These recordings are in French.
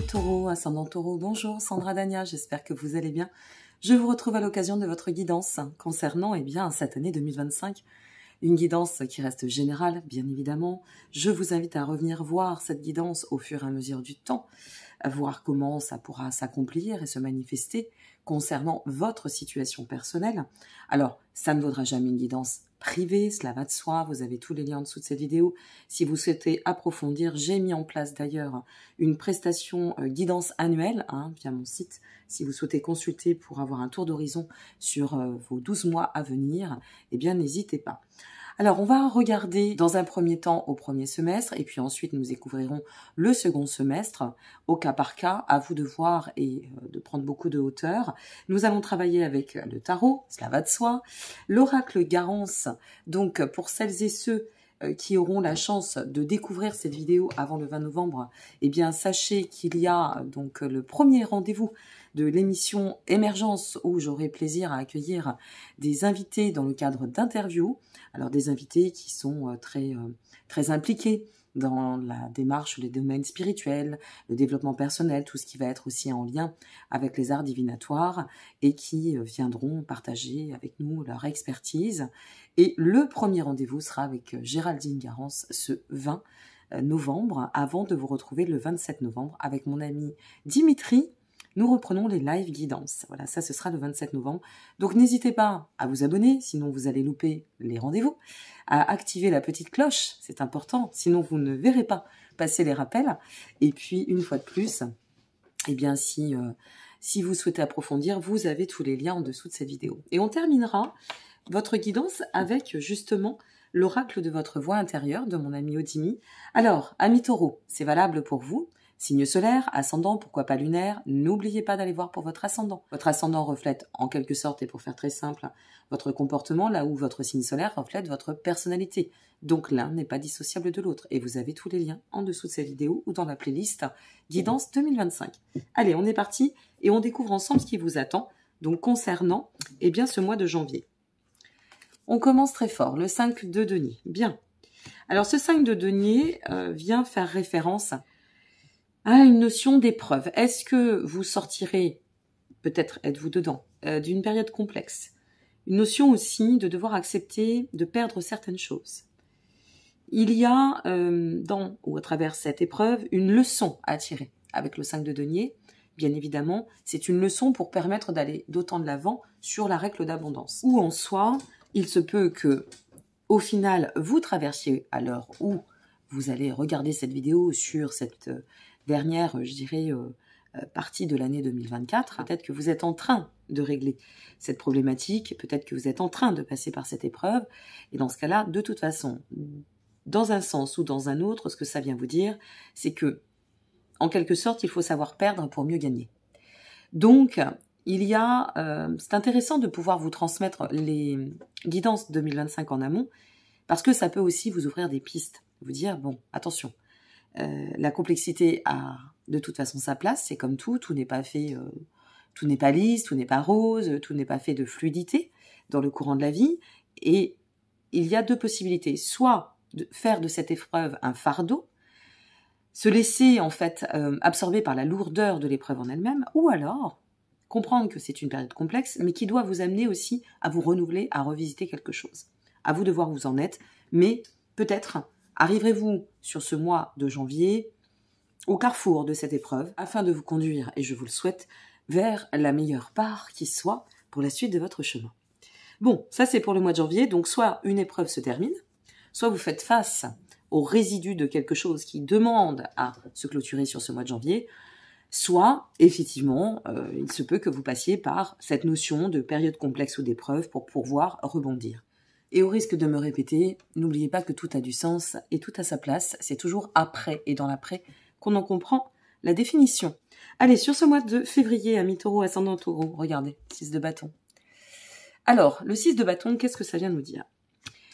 Taureau, ascendant Taureau, bonjour Sandra Dania, j'espère que vous allez bien. Je vous retrouve à l'occasion de votre guidance concernant cette année 2025. Une guidance qui reste générale, bien évidemment. Je vous invite à revenir voir cette guidance au fur et à mesure du temps, à voir comment ça pourra s'accomplir et se manifester concernant votre situation personnelle. Alors, ça ne vaudra jamais une guidance privée, cela va de soi, vous avez tous les liens en dessous de cette vidéo. Si vous souhaitez approfondir, j'ai mis en place d'ailleurs une prestation guidance annuelle via mon site. Si vous souhaitez consulter pour avoir un tour d'horizon sur vos 12 mois à venir, eh bien n'hésitez pas. Alors, on va regarder dans un premier temps au premier semestre et puis ensuite nous découvrirons le second semestre au cas par cas. À vous de voir et de prendre beaucoup de hauteur. Nous allons travailler avec le tarot, cela va de soi, l'oracle Garance. Donc, pour celles et ceux qui auront la chance de découvrir cette vidéo avant le 20 novembre, eh bien, sachez qu'il y a donc le premier rendez-vous de l'émission Émergence où j'aurai plaisir à accueillir des invités dans le cadre d'interviews. Alors des invités qui sont très impliqués dans la démarche, les domaines spirituels, le développement personnel, tout ce qui va être aussi en lien avec les arts divinatoires et qui viendront partager avec nous leur expertise. Et le premier rendez-vous sera avec Géraldine Garance ce 20 novembre, avant de vous retrouver le 27 novembre avec mon ami Dimitri. Nous reprenons les live guidances. Voilà, ça ce sera le 27 novembre. Donc n'hésitez pas à vous abonner, sinon vous allez louper les rendez-vous, à activer la petite cloche, c'est important, sinon vous ne verrez pas passer les rappels. Et puis une fois de plus, eh bien si vous souhaitez approfondir, vous avez tous les liens en dessous de cette vidéo. Et on terminera votre guidance avec justement l'oracle de votre voix intérieure de mon ami Odimi. Alors, ami Taureau, c'est valable pour vous. Signe solaire, ascendant, pourquoi pas lunaire, n'oubliez pas d'aller voir pour votre ascendant. Votre ascendant reflète en quelque sorte, et pour faire très simple, votre comportement, là où votre signe solaire reflète votre personnalité. Donc l'un n'est pas dissociable de l'autre. Et vous avez tous les liens en dessous de cette vidéo ou dans la playlist Guidance 2025. Allez, on est parti et on découvre ensemble ce qui vous attend, donc concernant ce mois de janvier. On commence très fort, le 5 de denier. Bien. Alors ce 5 de denier vient faire référence à une notion d'épreuve. Est-ce que vous sortirez, peut-être êtes-vous dedans, d'une période complexe? Une notion aussi de devoir accepter de perdre certaines choses. Il y a dans ou à travers cette épreuve une leçon à tirer avec le 5 de denier. Bien évidemment, c'est une leçon pour permettre d'aller d'autant de l'avant sur la règle d'abondance. Ou en soi, il se peut que, au final, vous traversiez à l'heure où vous allez regarder cette vidéo sur cette dernière, je dirais, partie de l'année 2024. Peut-être que vous êtes en train de régler cette problématique, peut-être que vous êtes en train de passer par cette épreuve, et dans ce cas-là, de toute façon, dans un sens ou dans un autre, ce que ça vient vous dire, c'est que, en quelque sorte, il faut savoir perdre pour mieux gagner. Donc, c'est intéressant de pouvoir vous transmettre les guidances 2025 en amont, parce que ça peut aussi vous ouvrir des pistes, vous dire, bon, attention, la complexité a de toute façon sa place, c'est comme tout n'est pas fait, tout n'est pas lisse, tout n'est pas rose, tout n'est pas fait de fluidité dans le courant de la vie, et il y a deux possibilités, soit de faire de cette épreuve un fardeau, se laisser en fait absorber par la lourdeur de l'épreuve en elle-même, ou alors comprendre que c'est une période complexe, mais qui doit vous amener aussi à vous renouveler, à revisiter quelque chose. À vous de voir où vous en êtes, mais peut-être arriverez-vous sur ce mois de janvier au carrefour de cette épreuve afin de vous conduire, et je vous le souhaite, vers la meilleure part qui soit pour la suite de votre chemin. Bon, ça c'est pour le mois de janvier, donc soit une épreuve se termine, soit vous faites face aux résidus de quelque chose qui demande à se clôturer sur ce mois de janvier, soit, effectivement, il se peut que vous passiez par cette notion de période complexe ou d'épreuve pour pouvoir rebondir. Et au risque de me répéter, n'oubliez pas que tout a du sens et tout a sa place. C'est toujours après et dans l'après qu'on en comprend la définition. Allez, sur ce mois de février, ami Taureau, ascendant Taureau, regardez, 6 de bâton. Alors, le 6 de bâton, qu'est-ce que ça vient nous dire?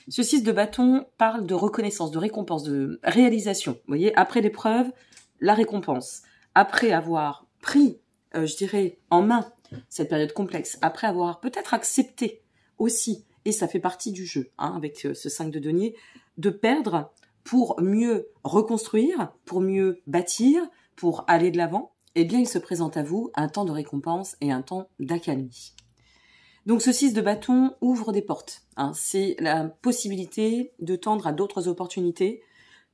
Ce 6 de bâton parle de reconnaissance, de récompense, de réalisation. Vous voyez, après l'épreuve, la récompense. Après avoir pris, en main cette période complexe, après avoir peut-être accepté aussi, et ça fait partie du jeu, avec ce 5 de denier, de perdre pour mieux reconstruire, pour mieux bâtir, pour aller de l'avant, eh bien il se présente à vous un temps de récompense et un temps d'accalmie. Donc ce 6 de bâton ouvre des portes. Hein. C'est la possibilité de tendre à d'autres opportunités,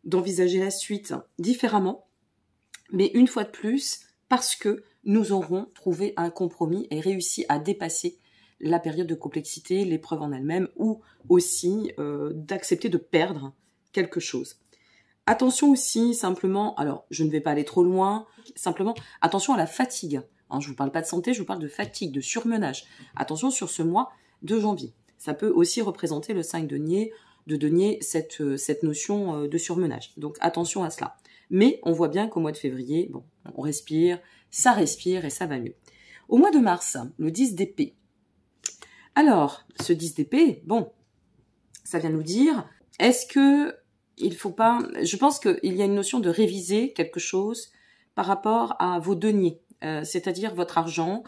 d'envisager la suite différemment, mais une fois de plus, parce que nous aurons trouvé un compromis et réussi à dépasser la période de complexité, l'épreuve en elle-même, ou aussi d'accepter de perdre quelque chose. Attention aussi, simplement, alors je ne vais pas aller trop loin, simplement attention à la fatigue. Hein, je ne vous parle pas de santé, je vous parle de fatigue, de surmenage. Attention sur ce mois de janvier. Ça peut aussi représenter le 5 de denier, cette notion de surmenage. Donc attention à cela. Mais on voit bien qu'au mois de février, bon, on respire et ça va mieux. Au mois de mars, le 10 d'épée. Alors, ce 10 d'épée, bon, ça vient nous dire, est-ce que il faut pas... Je pense qu'il y a une notion de réviser quelque chose par rapport à vos deniers, c'est-à-dire votre argent.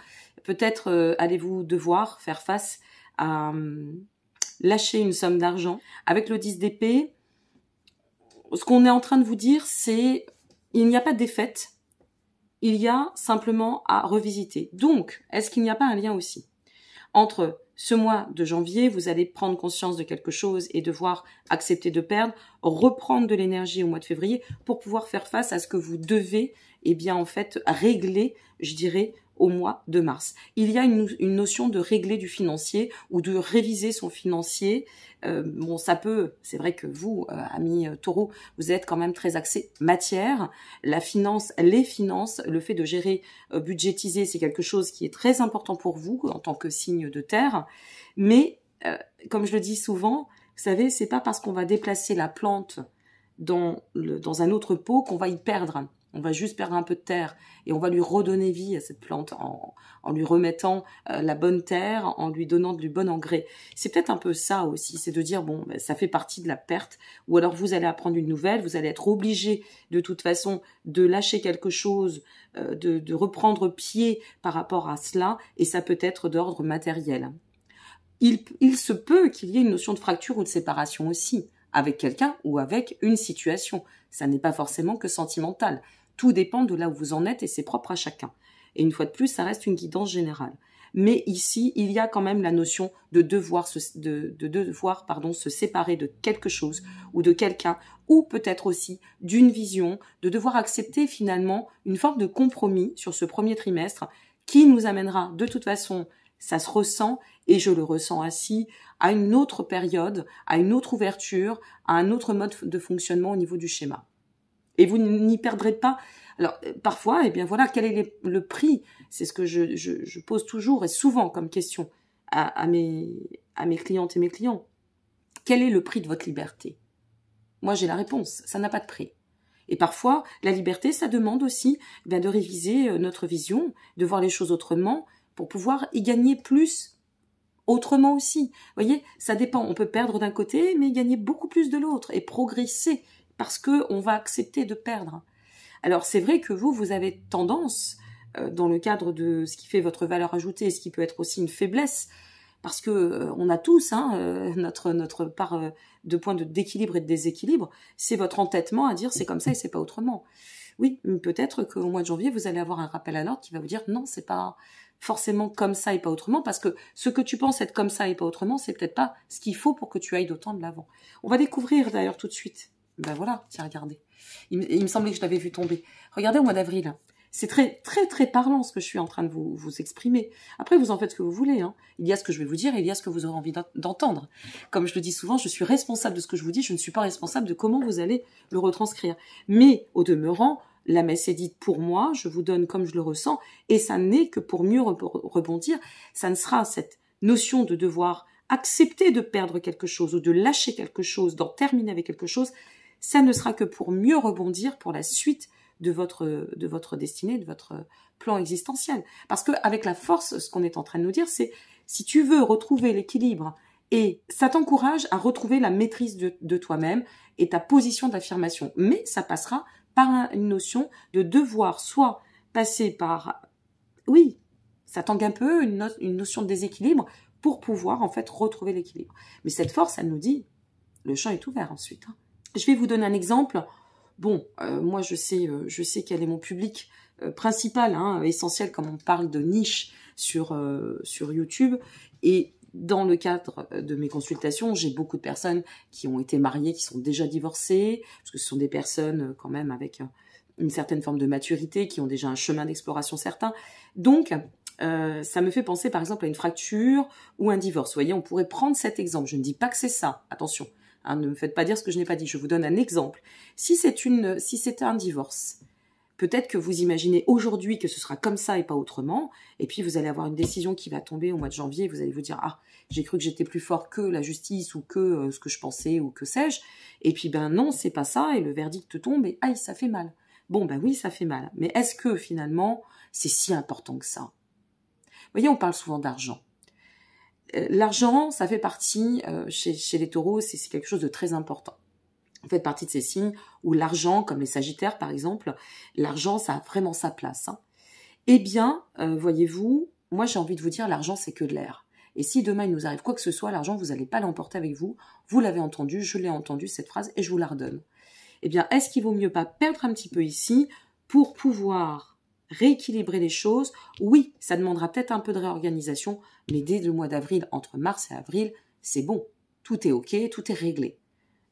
Peut-être allez-vous devoir faire face à lâcher une somme d'argent. Avec le 10 d'épée, ce qu'on est en train de vous dire, c'est il n'y a pas de défaite, il y a simplement à revisiter. Donc, est-ce qu'il n'y a pas un lien aussi entre ce mois de janvier, vous allez prendre conscience de quelque chose et devoir accepter de perdre, reprendre de l'énergie au mois de février pour pouvoir faire face à ce que vous devez, eh bien, en fait, régler, je dirais, au mois de mars. Il y a une notion de régler du financier ou de réviser son financier. Bon, ça peut, c'est vrai que vous, amis taureaux, vous êtes quand même très axé matière. La finance, les finances, le fait de gérer, budgétiser, c'est quelque chose qui est très important pour vous en tant que signe de terre. Mais, comme je le dis souvent, vous savez, c'est pas parce qu'on va déplacer la plante dans un autre pot qu'on va y perdre. On va juste perdre un peu de terre et on va lui redonner vie à cette plante en lui remettant la bonne terre, en lui donnant du bon engrais. C'est peut-être un peu ça aussi, c'est de dire, bon, ça fait partie de la perte, ou alors vous allez apprendre une nouvelle, vous allez être obligé de toute façon de lâcher quelque chose, de reprendre pied par rapport à cela, et ça peut être d'ordre matériel. Il se peut qu'il y ait une notion de fracture ou de séparation aussi, avec quelqu'un ou avec une situation. Ça n'est pas forcément que sentimental. Tout dépend de là où vous en êtes et c'est propre à chacun. Et une fois de plus, ça reste une guidance générale. Mais ici, il y a quand même la notion de devoir se séparer de quelque chose ou de quelqu'un, ou peut-être aussi d'une vision, de devoir accepter finalement une forme de compromis sur ce premier trimestre qui nous amènera de toute façon, ça se ressent, et je le ressens ainsi, à une autre période, à une autre ouverture, à un autre mode de fonctionnement au niveau du schéma. Et vous n'y perdrez pas. Alors, parfois, eh bien voilà, quel est le prix? C'est ce que je pose toujours et souvent comme question à mes clientes et mes clients. Quel est le prix de votre liberté? Moi, j'ai la réponse. Ça n'a pas de prix. Et parfois, la liberté, ça demande aussi de réviser notre vision, de voir les choses autrement pour pouvoir y gagner plus autrement aussi. Vous voyez, ça dépend. On peut perdre d'un côté, mais gagner beaucoup plus de l'autre et progresser parce qu'on va accepter de perdre. Alors, c'est vrai que vous avez tendance, dans le cadre de ce qui fait votre valeur ajoutée et ce qui peut être aussi une faiblesse, parce que on a tous notre part de points d'équilibre et de déséquilibre, c'est votre entêtement à dire c'est comme ça et c'est pas autrement. Oui, peut-être qu'au mois de janvier, vous allez avoir un rappel à l'ordre qui va vous dire non, c'est pas forcément comme ça et pas autrement, parce que ce que tu penses être comme ça et pas autrement, c'est peut-être pas ce qu'il faut pour que tu ailles d'autant de l'avant. On va découvrir d'ailleurs tout de suite. Ben voilà, tiens, regardez. Il me semblait que je l'avais vu tomber. Regardez au mois d'avril. C'est très, très, très parlant ce que je suis en train de vous exprimer. Après, vous en faites ce que vous voulez. Hein. Il y a ce que je vais vous dire et il y a ce que vous aurez envie d'entendre. Comme je le dis souvent, je suis responsable de ce que je vous dis, je ne suis pas responsable de comment vous allez le retranscrire. Mais, au demeurant, la messe est dite pour moi, je vous donne comme je le ressens, et ça n'est que pour mieux rebondir. Ça ne sera cette notion de devoir accepter de perdre quelque chose ou de lâcher quelque chose, d'en terminer avec quelque chose, ça ne sera que pour mieux rebondir pour la suite de votre destinée, de votre plan existentiel. Parce que avec la force, ce qu'on est en train de nous dire, c'est si tu veux retrouver l'équilibre et ça t'encourage à retrouver la maîtrise de toi-même et ta position d'affirmation. Mais ça passera par une notion de devoir soit passer par, oui, ça tangue un peu, une notion de déséquilibre pour pouvoir en fait retrouver l'équilibre. Mais cette force, elle nous dit, le champ est ouvert ensuite. Hein. Je vais vous donner un exemple Bon, moi je sais quel est mon public principal, hein, essentiel, comme on parle de niche sur YouTube. Et dans le cadre de mes consultations, j'ai beaucoup de personnes qui ont été mariées, qui sont déjà divorcées, parce que ce sont des personnes quand même avec une certaine forme de maturité, qui ont déjà un chemin d'exploration certain. Donc, ça me fait penser par exemple à une fracture ou un divorce. Vous voyez, on pourrait prendre cet exemple. Je ne dis pas que c'est ça, attention. Hein, ne me faites pas dire ce que je n'ai pas dit. Je vous donne un exemple. Si c'est un divorce, peut-être que vous imaginez aujourd'hui que ce sera comme ça et pas autrement, et puis vous allez avoir une décision qui va tomber au mois de janvier, et vous allez vous dire « Ah, j'ai cru que j'étais plus fort que la justice ou que ce que je pensais ou que sais-je », et puis ben non, c'est pas ça, et le verdict tombe, et aïe, ça fait mal. Bon, ben oui, ça fait mal, mais est-ce que finalement, c'est si important que ça? Vous voyez, on parle souvent d'argent. L'argent, ça fait partie, chez les taureaux, c'est quelque chose de très important. Vous faites partie de ces signes où l'argent, comme les sagittaires par exemple, l'argent, ça a vraiment sa place. Hein. Eh bien, voyez-vous, moi j'ai envie de vous dire, l'argent c'est que de l'air. Et si demain il nous arrive quoi que ce soit, l'argent, vous n'allez pas l'emporter avec vous. Vous l'avez entendu, je l'ai entendu cette phrase et je vous la redonne. Eh bien, est-ce qu'il vaut mieux pas perdre un petit peu ici pour pouvoir rééquilibrer les choses? Oui, ça demandera peut-être un peu de réorganisation, mais dès le mois d'avril, entre mars et avril, c'est bon. Tout est ok, tout est réglé.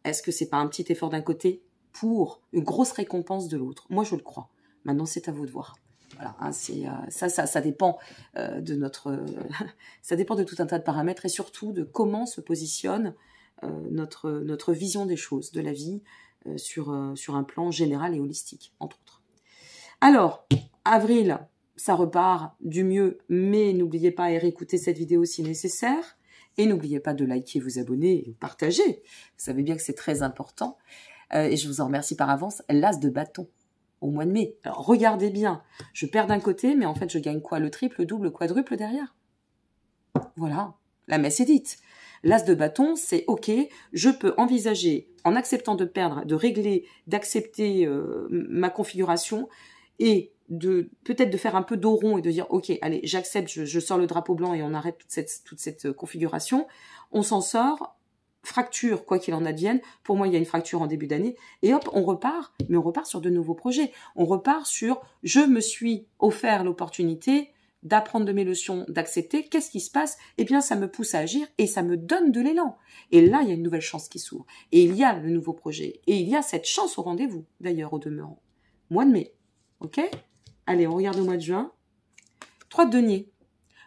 Est-ce que c'est pas un petit effort d'un côté pour une grosse récompense de l'autre? Moi, je le crois. Maintenant, c'est à vous de voir. Voilà, hein, ça dépend de notre, ça dépend de tout un tas de paramètres et surtout de comment se positionne notre vision des choses, de la vie, sur un plan général et holistique, entre autres. Alors, avril, ça repart du mieux, mais n'oubliez pas de réécouter cette vidéo si nécessaire. Et n'oubliez pas de liker, vous abonner et partager. Vous savez bien que c'est très important. Et je vous en remercie par avance. L'as de bâton au mois de mai. Alors, regardez bien. Je perds d'un côté, mais en fait, je gagne quoi? Le triple, le double, le quadruple derrière. Voilà. La messe est dite. L'as de bâton, c'est OK, je peux envisager, en acceptant de perdre, de régler, d'accepter ma configuration et peut-être de faire un peu dos rond et de dire ok, allez, j'accepte, je sors le drapeau blanc et on arrête toute cette configuration. On s'en sort, fracture, quoi qu'il en advienne. Pour moi, il y a une fracture en début d'année et hop, on repart, mais on repart sur de nouveaux projets. On repart sur je me suis offert l'opportunité d'apprendre de mes leçons, d'accepter. Qu'est-ce qui se passe? Eh bien, ça me pousse à agir et ça me donne de l'élan. Et là, il y a une nouvelle chance qui s'ouvre. Et il y a le nouveau projet. Et il y a cette chance au rendez-vous, d'ailleurs, au demeurant. Mois de mai. OK? Allez, on regarde le mois de juin. 3 de denier.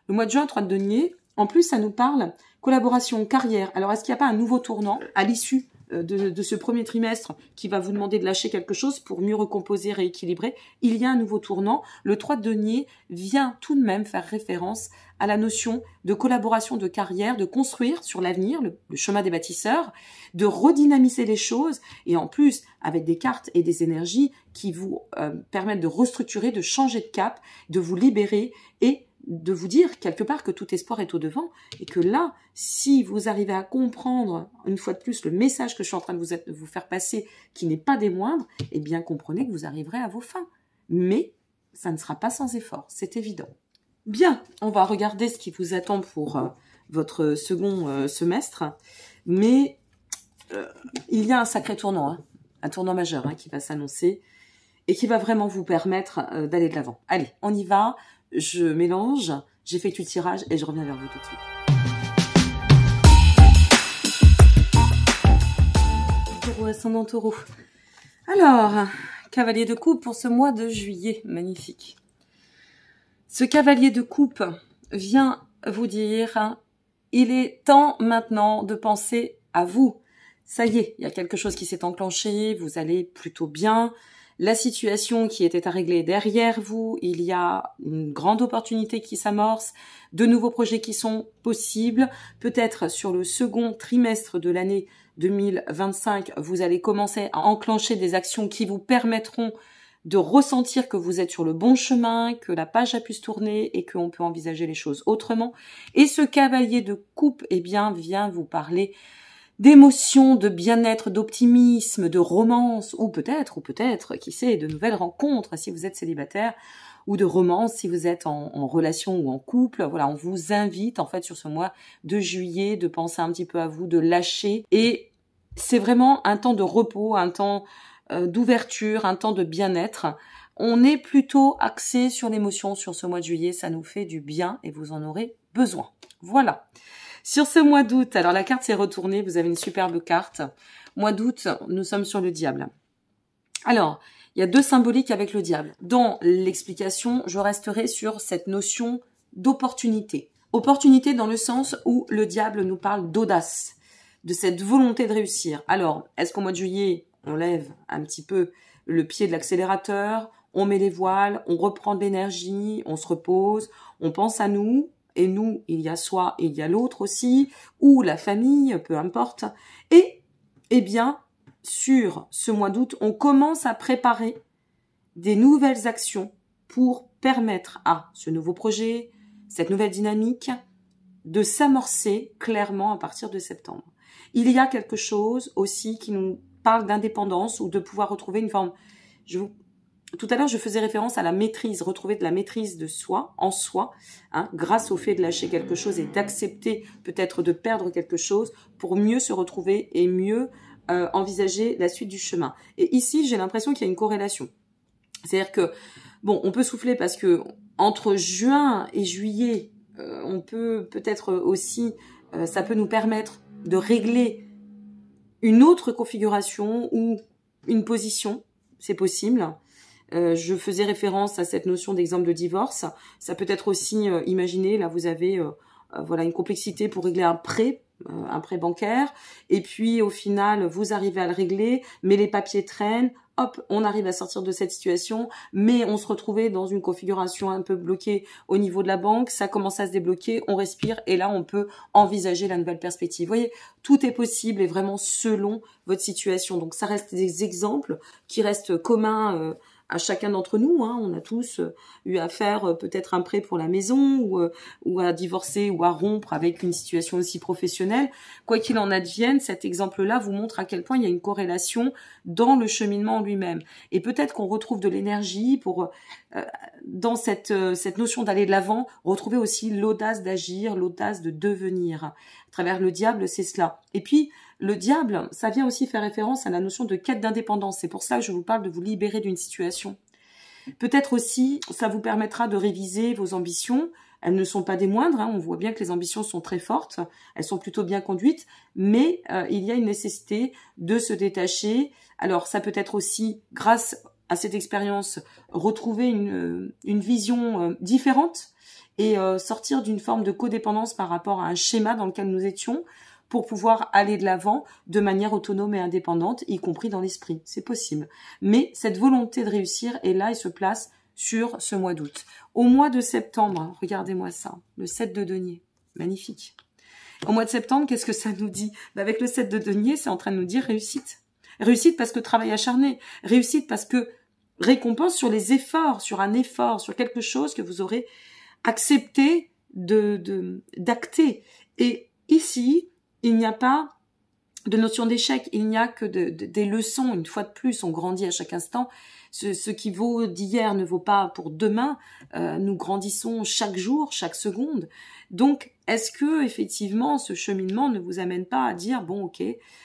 Le mois de juin, 3 de denier. En plus, ça nous parle collaboration, carrière. Alors, est-ce qu'il n'y a pas un nouveau tournant à l'issue de ce premier trimestre qui va vous demander de lâcher quelque chose pour mieux recomposer, rééquilibrer? Il y a un nouveau tournant. Le 3 de denier vient tout de même faire référence à la notion de collaboration, de carrière, de construire sur l'avenir, le chemin des bâtisseurs, de redynamiser les choses et en plus avec des cartes et des énergies qui vous permettent de restructurer, de changer de cap, de vous libérer et de vous dire quelque part que tout espoir est au devant et que là, si vous arrivez à comprendre une fois de plus le message que je suis en train de vous faire passer, qui n'est pas des moindres, eh bien comprenez que vous arriverez à vos fins. Mais ça ne sera pas sans effort, c'est évident. Bien, on va regarder ce qui vous attend pour votre second semestre, mais il y a un sacré tournant, hein, un tournant majeur qui va s'annoncer et qui va vraiment vous permettre d'aller de l'avant. Allez, on y va. Je mélange, j'effectue le tirage et je reviens vers vous tout de suite. Taureau, ascendant taureau. Alors, cavalier de coupe pour ce mois de juillet, magnifique. Ce cavalier de coupe vient vous dire, il est temps maintenant de penser à vous. Ça y est, il y a quelque chose qui s'est enclenché, vous allez plutôt bien. La situation qui était à régler est derrière vous, il y a une grande opportunité qui s'amorce, de nouveaux projets qui sont possibles. Peut-être sur le second trimestre de l'année 2025, vous allez commencer à enclencher des actions qui vous permettront de ressentir que vous êtes sur le bon chemin, que la page a pu se tourner et qu'on peut envisager les choses autrement. Et ce cavalier de coupe, eh bien, vient vous parler d'émotions, de bien-être, d'optimisme, de romance, ou peut-être, qui sait, de nouvelles rencontres si vous êtes célibataire, ou de romance si vous êtes en relation ou en couple. Voilà, on vous invite en fait sur ce mois de juillet de penser un petit peu à vous, de lâcher. Et c'est vraiment un temps de repos, un temps d'ouverture, un temps de bien-être. On est plutôt axé sur l'émotion sur ce mois de juillet, ça nous fait du bien et vous en aurez besoin. Voilà. Sur ce mois d'août, alors la carte s'est retournée, vous avez une superbe carte. Mois d'août, nous sommes sur le diable. Alors, il y a deux symboliques avec le diable. Dans l'explication, je resterai sur cette notion d'opportunité. Opportunité dans le sens où le diable nous parle d'audace, de cette volonté de réussir. Alors, est-ce qu'au mois de juillet, on lève un petit peu le pied de l'accélérateur, on met les voiles, on reprend de l'énergie, on se repose, on pense à nous, et nous, il y a soi et il y a l'autre aussi, ou la famille, peu importe. Et, eh bien, sur ce mois d'août, on commence à préparer des nouvelles actions pour permettre à ce nouveau projet, cette nouvelle dynamique, de s'amorcer clairement à partir de septembre. Il y a quelque chose aussi qui nous parle d'indépendance ou de pouvoir retrouver une forme... Tout à l'heure, je faisais référence à la maîtrise, retrouver de la maîtrise de soi, en soi, hein, grâce au fait de lâcher quelque chose et d'accepter peut-être de perdre quelque chose pour mieux se retrouver et mieux envisager la suite du chemin. Et ici, j'ai l'impression qu'il y a une corrélation. C'est-à-dire que, bon, on peut souffler parce que entre juin et juillet, on peut peut-être aussi, ça peut nous permettre de régler une autre configuration ou une position, c'est possible. Je faisais référence à cette notion d'exemple de divorce. Ça peut être aussi, imaginez, là vous avez voilà une complexité pour régler un prêt bancaire, et puis au final vous arrivez à le régler, mais les papiers traînent, hop, on arrive à sortir de cette situation, mais on se retrouvait dans une configuration un peu bloquée au niveau de la banque, ça commence à se débloquer, on respire, et là on peut envisager la nouvelle perspective. Vous voyez, tout est possible et vraiment selon votre situation. Donc ça reste des exemples qui restent communs à chacun d'entre nous, hein. On a tous eu à faire peut-être un prêt pour la maison ou à divorcer ou à rompre avec une situation aussi professionnelle. Quoi qu'il en advienne, cet exemple-là vous montre à quel point il y a une corrélation dans le cheminement en lui-même. Et peut-être qu'on retrouve de l'énergie pour, dans cette notion d'aller de l'avant, retrouver aussi l'audace d'agir, l'audace de devenir. À travers le diable, c'est cela. Et puis, le diable, ça vient aussi faire référence à la notion de quête d'indépendance. C'est pour ça que je vous parle de vous libérer d'une situation. Peut-être aussi, ça vous permettra de réviser vos ambitions. Elles ne sont pas des moindres, hein. On voit bien que les ambitions sont très fortes. Elles sont plutôt bien conduites. Mais il y a une nécessité de se détacher. Alors, ça peut être aussi, grâce à cette expérience, retrouver une vision différente et sortir d'une forme de codépendance par rapport à un schéma dans lequel nous étions, pour pouvoir aller de l'avant de manière autonome et indépendante, y compris dans l'esprit. C'est possible. Mais cette volonté de réussir est là et se place sur ce mois d'août. Au mois de septembre, regardez-moi ça, le 7 de denier, magnifique. Au mois de septembre, qu'est-ce que ça nous dit? Avec le 7 de denier, c'est en train de nous dire réussite. Réussite parce que travail acharné. Réussite parce que récompense sur les efforts, sur un effort, sur quelque chose que vous aurez accepté d'acter. Et ici, il n'y a pas de notion d'échec, il n'y a que des leçons. Une fois de plus, on grandit à chaque instant. Ce qui vaut d'hier ne vaut pas pour demain. Nous grandissons chaque jour, chaque seconde. Donc, est-ce que effectivement, ce cheminement ne vous amène pas à dire, bon, ok,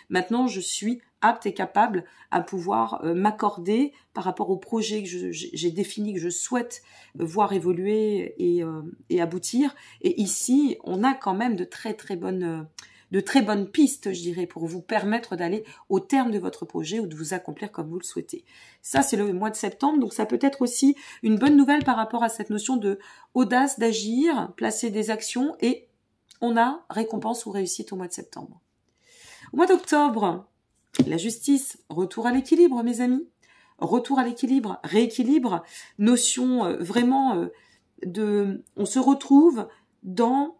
maintenant je suis apte et capable à pouvoir m'accorder par rapport au projet que j'ai défini, que je souhaite voir évoluer et aboutir. Et ici, on a quand même de très bonnes pistes, je dirais, pour vous permettre d'aller au terme de votre projet ou de vous accomplir comme vous le souhaitez. Ça, c'est le mois de septembre, donc ça peut être aussi une bonne nouvelle par rapport à cette notion de audace d'agir, placer des actions, et on a récompense ou réussite au mois de septembre. Au mois d'octobre, la justice, retour à l'équilibre, mes amis. Retour à l'équilibre, rééquilibre, notion vraiment on se retrouve dans,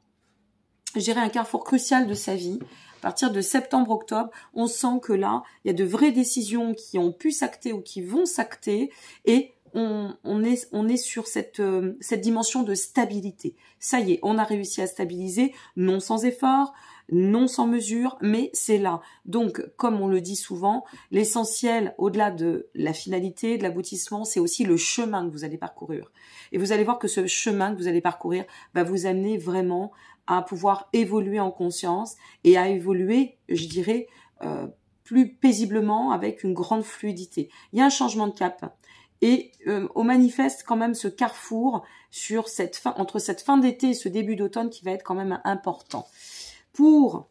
je dirais, un carrefour crucial de sa vie. À partir de septembre-octobre, on sent que là, il y a de vraies décisions qui ont pu s'acter ou qui vont s'acter, et on est sur cette dimension de stabilité. Ça y est, on a réussi à stabiliser, non sans effort, non sans mesure, mais c'est là. Donc, comme on le dit souvent, l'essentiel, au-delà de la finalité, de l'aboutissement, c'est aussi le chemin que vous allez parcourir. Et vous allez voir que ce chemin que vous allez parcourir va vous amener vraiment à pouvoir évoluer en conscience et à évoluer, je dirais, plus paisiblement, avec une grande fluidité. Il y a un changement de cap. Et on manifeste quand même ce carrefour sur entre cette fin d'été et ce début d'automne qui va être quand même important. Pour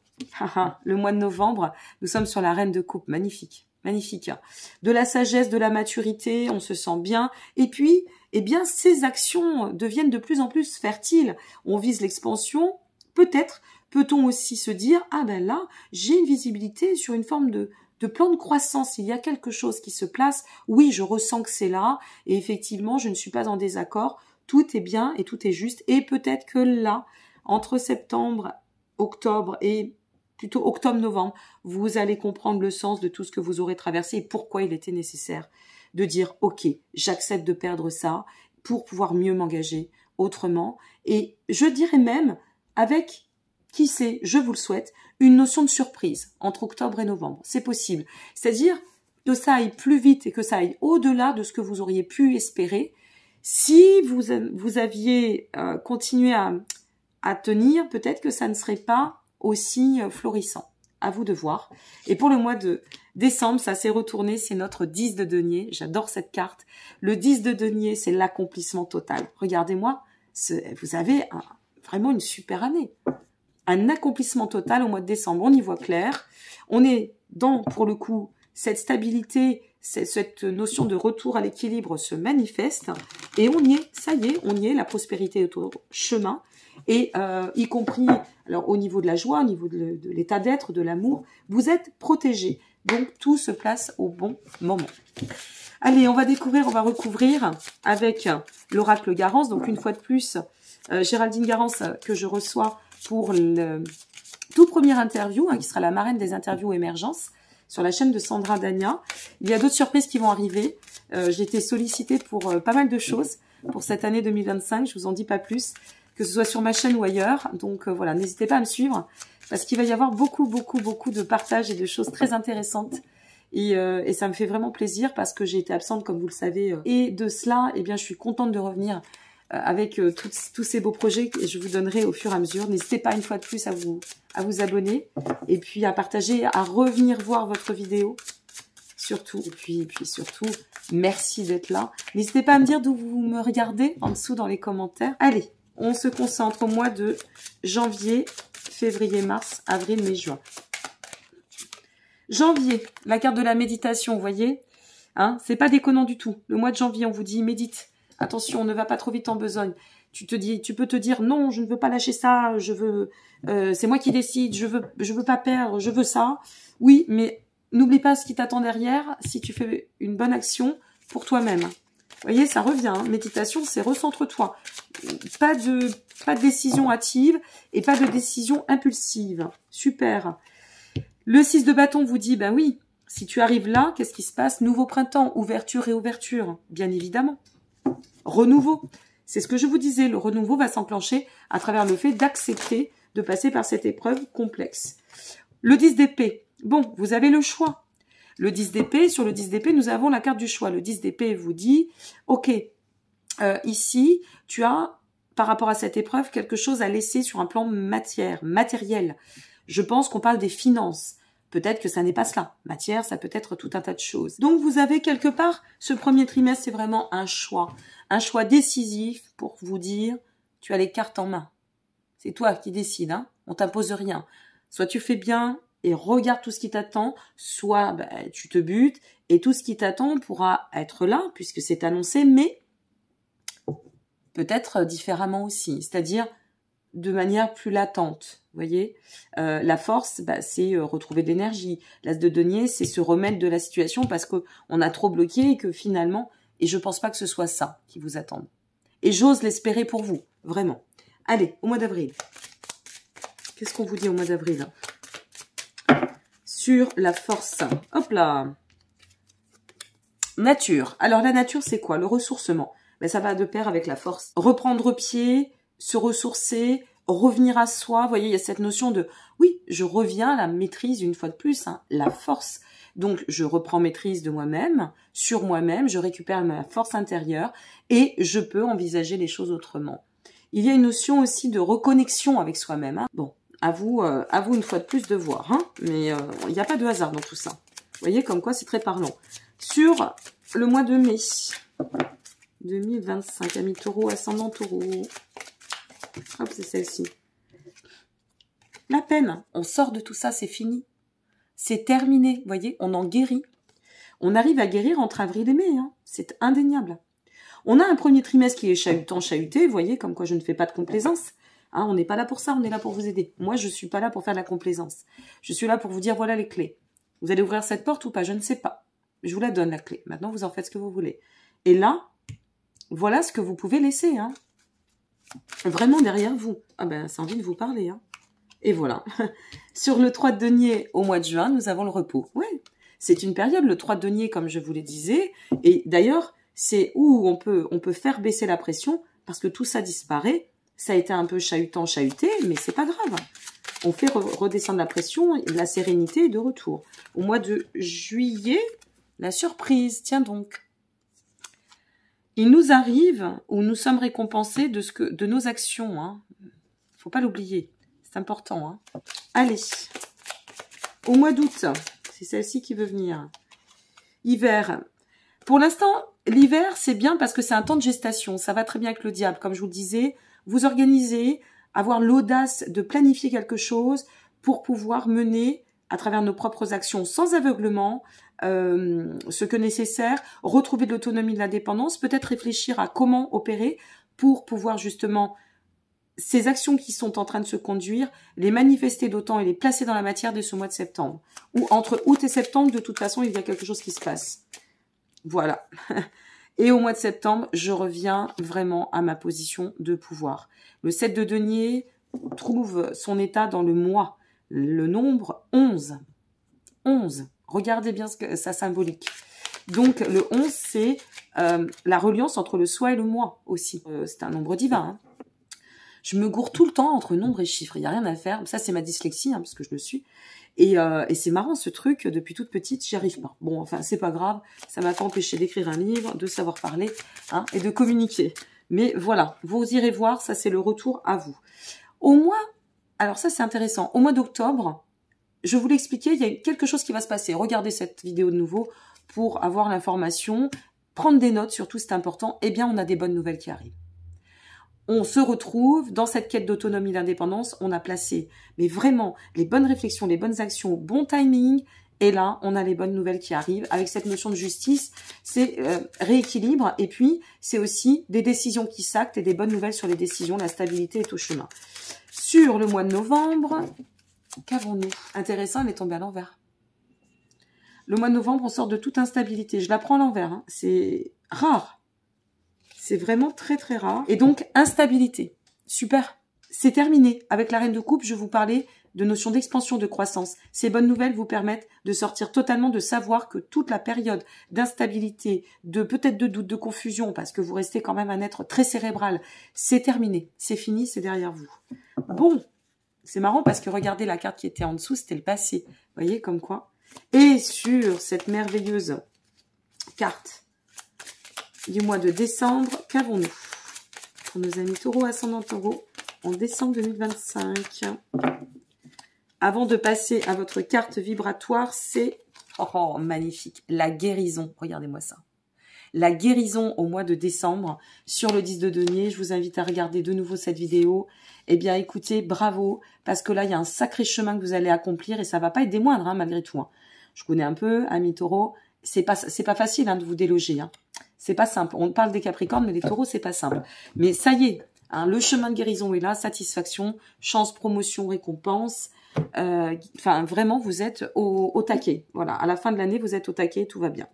le mois de novembre, nous sommes sur la reine de coupe. Magnifique, magnifique. De la sagesse, de la maturité, on se sent bien. Et puis, eh bien, ces actions deviennent de plus en plus fertiles. On vise l'expansion. Peut-être peut-on aussi se dire, ah ben là, j'ai une visibilité sur une forme de plan de croissance, il y a quelque chose qui se place, oui, je ressens que c'est là, et effectivement, je ne suis pas en désaccord, tout est bien et tout est juste, et peut-être que là, entre septembre, octobre et plutôt octobre-novembre, vous allez comprendre le sens de tout ce que vous aurez traversé et pourquoi il était nécessaire de dire, ok, j'accepte de perdre ça pour pouvoir mieux m'engager autrement, et je dirais même avec qui sait, je vous le souhaite, une notion de surprise entre octobre et novembre. C'est possible. C'est-à-dire que ça aille plus vite et que ça aille au-delà de ce que vous auriez pu espérer. Si vous aviez continué à tenir, peut-être que ça ne serait pas aussi florissant. À vous de voir. Et pour le mois de décembre, ça s'est retourné, c'est notre 10 de denier. J'adore cette carte. Le 10 de denier, c'est l'accomplissement total. Regardez-moi, vous avez vraiment une super année. Un accomplissement total au mois de décembre. On y voit clair. On est dans, pour le coup, cette stabilité, cette notion de retour à l'équilibre se manifeste. Et on y est, ça y est, on y est, la prospérité est au chemin. Et y compris, alors au niveau de la joie, au niveau de l'état d'être, de l'amour, vous êtes protégés. Donc tout se place au bon moment. Allez, on va recouvrir avec l'oracle Garance. Donc une fois de plus, Géraldine Garance que je reçois pour le tout premier interview, qui sera la marraine des interviews émergence sur la chaîne de Sandra Dania. Il y a d'autres surprises qui vont arriver. J'ai été sollicitée pour pas mal de choses pour cette année 2025. Je vous en dis pas plus, que ce soit sur ma chaîne ou ailleurs. Donc voilà, n'hésitez pas à me suivre parce qu'il va y avoir beaucoup de partages et de choses très intéressantes. Et ça me fait vraiment plaisir parce que j'ai été absente, comme vous le savez. Et de cela, eh bien, je suis contente de revenir avec tous ces beaux projets que je vous donnerai au fur et à mesure. N'hésitez pas une fois de plus à vous abonner et puis à partager, à revenir voir votre vidéo surtout. Et puis surtout, merci d'être là. N'hésitez pas à me dire d'où vous me regardez en dessous dans les commentaires. Allez, on se concentre au mois de janvier, février, mars, avril, mai, juin. Janvier, la carte de la méditation, vous voyez, hein, c'est pas déconnant du tout. Le mois de janvier, on vous dit médite. Attention, ne va pas trop vite en besogne. Tu peux te dire non, je ne veux pas lâcher ça, je veux, c'est moi qui décide, je veux pas perdre, je veux ça. Oui, mais n'oublie pas ce qui t'attend derrière si tu fais une bonne action pour toi-même. Vous voyez, ça revient. Hein. Méditation, c'est recentre-toi. Pas de décision hâtive et pas de décision impulsive. Super. Le 6 de bâton vous dit, ben oui, si tu arrives là, qu'est-ce qui se passe? Nouveau printemps, ouverture, réouverture, bien évidemment. Renouveau. C'est ce que je vous disais, le renouveau va s'enclencher à travers le fait d'accepter de passer par cette épreuve complexe. Le 10 d'épée. Bon, vous avez le choix. Le 10 d'épée, sur le 10 d'épée, nous avons la carte du choix. Le 10 d'épée vous dit, ok, ici, tu as, par rapport à cette épreuve, quelque chose à laisser sur un plan matériel. Je pense qu'on parle des finances. Peut-être que ça n'est pas cela. Matière, ça peut être tout un tas de choses. Donc, vous avez quelque part, ce premier trimestre, c'est vraiment un choix décisif pour vous dire, tu as les cartes en main. C'est toi qui décides, hein. On t'impose rien. Soit tu fais bien et regarde tout ce qui t'attend, soit bah, tu te butes et tout ce qui t'attend pourra être là, puisque c'est annoncé, mais peut-être différemment aussi. C'est-à-dire de manière plus latente. Vous voyez, la force, bah, c'est retrouver de l'énergie. L'as de denier, c'est se remettre de la situation parce qu'on a trop bloqué et que finalement, et je pense pas que ce soit ça qui vous attende. Et j'ose l'espérer pour vous, vraiment. Allez, au mois d'avril. Qu'est-ce qu'on vous dit au mois d'avril? Sur la force. Hop là. Nature. Alors la nature, c'est quoi? Le ressourcement. Ben, ça va de pair avec la force. Reprendre pied, se ressourcer, revenir à soi. Vous voyez, il y a cette notion de, oui, je reviens à la maîtrise une fois de plus, hein, la force. Donc, je reprends maîtrise de moi-même, sur moi-même, je récupère ma force intérieure et je peux envisager les choses autrement. Il y a une notion aussi de reconnexion avec soi-même. Hein. Bon, à vous une fois de plus de voir. Hein, mais il n'y a pas de hasard dans tout ça. voyez, comme quoi c'est très parlant. Sur le mois de mai 2025, Amis Taureau, ascendant Taureau. Hop, c'est celle-ci. La peine, on sort de tout ça, c'est fini. C'est terminé, vous voyez, on en guérit. On arrive à guérir entre avril et mai, hein. C'est indéniable. On a un premier trimestre qui est chahutant, chahuté, vous voyez, comme quoi je ne fais pas de complaisance. Hein, on n'est pas là pour ça, on est là pour vous aider. Moi, je ne suis pas là pour faire de la complaisance. Je suis là pour vous dire, voilà les clés. Vous allez ouvrir cette porte ou pas, je ne sais pas. Je vous la donne, la clé. Maintenant, vous en faites ce que vous voulez. Et là, voilà ce que vous pouvez laisser, hein. Vraiment derrière vous. Ah ben, c'est envie de vous parler, hein. Et voilà. Sur le 3 de denier au mois de juin, nous avons le repos. Oui, c'est une période, le 3 de denier, comme je vous le disais. Et d'ailleurs, c'est où on peut faire baisser la pression parce que tout ça disparaît. Ça a été un peu chahutant, chahuté, mais c'est pas grave. On fait redescendre la pression, la sérénité est de retour. Au mois de juillet, la surprise, tiens donc. Il nous arrive où nous sommes récompensés de nos actions. Hein. Faut pas l'oublier. C'est important. Hein. Allez. Au mois d'août, c'est celle-ci qui veut venir. Hiver. Pour l'instant, l'hiver, c'est bien parce que c'est un temps de gestation. Ça va très bien avec le diable. Comme je vous le disais, vous organisez, avoir l'audace de planifier quelque chose pour pouvoir mener, à travers nos propres actions, sans aveuglement, ce que nécessaire, retrouver de l'autonomie, de l'indépendance, peut-être réfléchir à comment opérer pour pouvoir justement ces actions qui sont en train de se conduire, les manifester d'autant et les placer dans la matière dès ce mois de septembre. Ou entre août et septembre, de toute façon, il y a quelque chose qui se passe. Voilà. Et au mois de septembre, je reviens vraiment à ma position de pouvoir. Le 7 de denier trouve son état dans le mois. Le nombre 11. 11. Regardez bien ce que ça symbolique. Donc, le 11, c'est la reliance entre le soi et le moi aussi. C'est un nombre divin, hein. Je me gourre tout le temps entre nombre et chiffres. Il n'y a rien à faire. Ça, c'est ma dyslexie, hein, parce que je le suis. Et c'est marrant, ce truc, depuis toute petite, j'y arrive pas. Bon, enfin, c'est pas grave. Ça m'a pas empêché d'écrire un livre, de savoir parler, hein, et de communiquer. Mais voilà, vous irez voir, ça, c'est le retour à vous. Au mois, alors ça, c'est intéressant. Au mois d'octobre, je vous l'expliquais, il y a quelque chose qui va se passer. Regardez cette vidéo de nouveau pour avoir l'information. Prendre des notes, surtout, c'est important. Eh bien, on a des bonnes nouvelles qui arrivent. On se retrouve dans cette quête d'autonomie, d'indépendance. On a placé, mais vraiment, les bonnes réflexions, les bonnes actions, au bon timing. Et là, on a les bonnes nouvelles qui arrivent. Avec cette notion de justice, c'est rééquilibre. Et puis, c'est aussi des décisions qui s'actent et des bonnes nouvelles sur les décisions. La stabilité est au chemin. Sur le mois de novembre, qu'avons-nous? Intéressant, elle est tombée à l'envers. Le mois de novembre, on sort de toute instabilité. Je la prends à l'envers. Hein. C'est rare. C'est vraiment très très rare. Et donc, instabilité. Super. C'est terminé. Avec la reine de coupe, je vous parlais de notion d'expansion, de croissance. Ces bonnes nouvelles vous permettent de sortir totalement, de savoir que toute la période d'instabilité, peut-être de doute, de confusion, parce que vous restez quand même un être très cérébral, c'est terminé. C'est fini, c'est derrière vous. Bon, c'est marrant parce que regardez la carte qui était en dessous, c'était le passé. Vous voyez comme quoi. Et sur cette merveilleuse carte du mois de décembre, qu'avons-nous pour nos amis taureaux, ascendant taureau, en décembre 2025? Avant de passer à votre carte vibratoire, c'est, oh, magnifique, la guérison. Regardez-moi ça. La guérison au mois de décembre sur le 10 de denier. Je vous invite à regarder de nouveau cette vidéo. Eh bien, écoutez, bravo, parce que là, il y a un sacré chemin que vous allez accomplir et ça va pas être des moindres, hein, malgré tout. Hein. Je connais un peu, amis taureaux, c'est pas facile hein, de vous déloger. Hein. C'est pas simple. On parle des Capricornes, mais les taureaux, c'est pas simple. Mais ça y est, hein, le chemin de guérison est là, satisfaction, chance, promotion, récompense. Enfin, vraiment, vous êtes au taquet. Voilà, à la fin de l'année, vous êtes au taquet, tout va bien.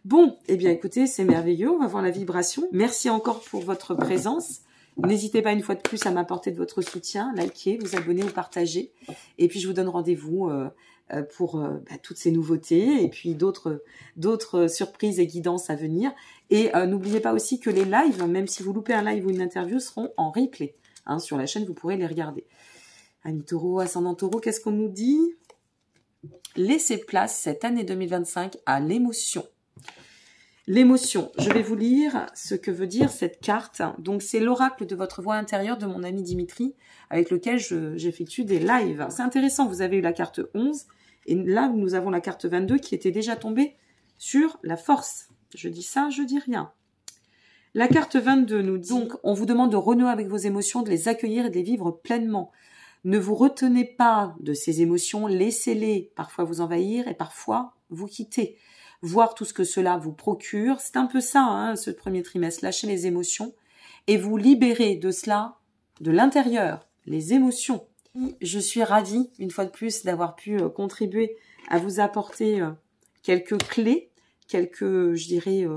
Bon, eh bien, écoutez, c'est merveilleux. On va voir la vibration. Merci encore pour votre présence. N'hésitez pas une fois de plus à m'apporter de votre soutien, liker, vous abonner ou partager. Et puis, je vous donne rendez-vous pour toutes ces nouveautés et puis d'autres surprises et guidances à venir. Et n'oubliez pas aussi que les lives, même si vous loupez un live ou une interview, seront en replay. Hein, sur la chaîne, vous pourrez les regarder. Amis taureau, ascendant taureau, qu'est-ce qu'on nous dit? Laissez place cette année 2025 à l'émotion. L'émotion, je vais vous lire ce que veut dire cette carte. Donc, c'est l'oracle de votre voix intérieure de mon ami Dimitri, avec lequel j'effectue des lives. C'est intéressant, vous avez eu la carte 11 Et là, nous avons la carte 22 qui était déjà tombée sur la force. Je dis ça, je dis rien. La carte 22 nous dit, donc, on vous demande de renouer avec vos émotions, de les accueillir et de les vivre pleinement. Ne vous retenez pas de ces émotions, laissez-les parfois vous envahir et parfois vous quitter. Voir tout ce que cela vous procure, c'est un peu ça, hein, ce premier trimestre, lâcher les émotions et vous libérer de cela, de l'intérieur, les émotions. Je suis ravie, une fois de plus, d'avoir pu contribuer à vous apporter quelques clés, quelques, je dirais,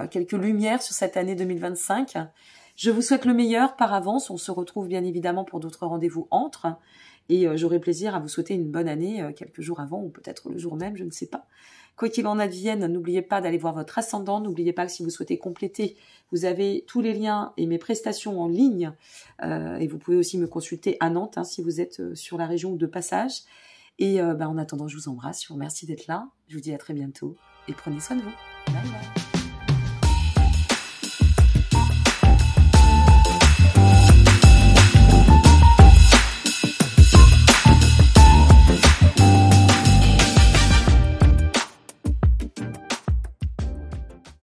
quelques lumières sur cette année 2025. Je vous souhaite le meilleur par avance. On se retrouve bien évidemment pour d'autres rendez-vous entre. Et j'aurai plaisir à vous souhaiter une bonne année quelques jours avant ou peut-être le jour même, je ne sais pas. Quoi qu'il en advienne, n'oubliez pas d'aller voir votre ascendant. N'oubliez pas que si vous souhaitez compléter, vous avez tous les liens et mes prestations en ligne. Et vous pouvez aussi me consulter à Nantes si vous êtes sur la région ou de passage. Et en attendant, je vous embrasse. Je vous remercie d'être là. Je vous dis à très bientôt et prenez soin de vous. Bye bye.